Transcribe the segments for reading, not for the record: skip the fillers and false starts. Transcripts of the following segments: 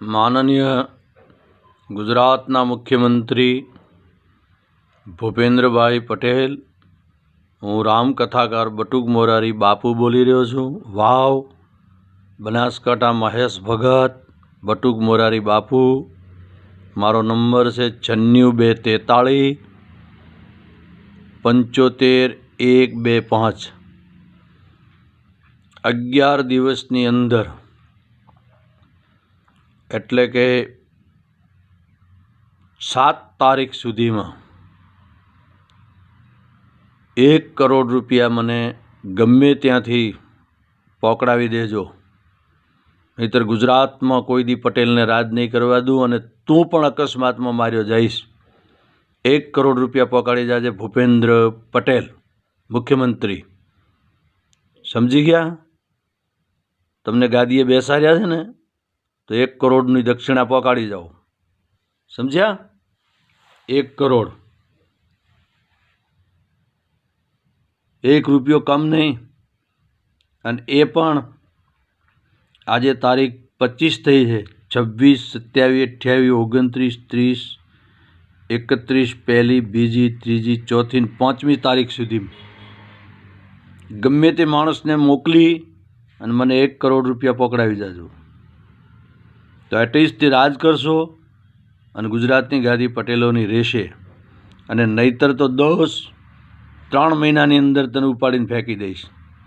माननीय गुजरातना मुख्यमंत्री भूपेन्द्रभाई पटेल, हूँ रामकथाकार बटुक मोरारी बापू बोली रह्यो छूं। वाव बनासकांठा महेश भगत बटुक मोरारी बापू। मारो नंबर है 96 243 75 125। 11 દિવસની અંદર એટલે કે 7 તારીખ સુધીમાં 1 કરોડ રૂપિયા મને ગમે ત્યાંથી પકડાવી દેજો, નહીતર ગુજરાતમાં કોઈ દી પટેલને રાજ નહીં કરવા દઉં અને તું પણ અકસ્માતમાં માર્યો જઈશ। 1 કરોડ રૂપિયા પકડી જાજે ભૂપેન્દ્ર પટેલ મુખ્યમંત્રી, સમજી ગયા? તમને ગાદીએ બેસાડ્યા છે ને તો 1 કરોડની દક્ષિણા પકાડી જાઓ, સમજ્યા? 1 કરોડ, 1 રૂપિયો કમ નહીં। અને એ પણ આજે તારીખ 25 થઈ છે, 26, 27, 28, 29, 30, 31, પહેલી, બીજી, ત્રીજી, ચોથી, 5મી તારીખ સુધી ગમે તે માણસને મોકલી અને મને 1 કરોડ રૂપિયા પકડાવી જાજો, તો એટલીસ્ટ રાજ કરશો અને ગુજરાતની ગાદી પટેલોની રહેશે। અને નહીતર તો 3 મહિનાની અંદર તને ઉપાડીને ફેંકી દઈશ।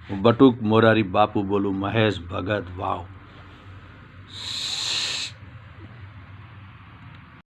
હું બટુક મોરારી બાપુ બોલું, મહેશ ભગત। વાવ।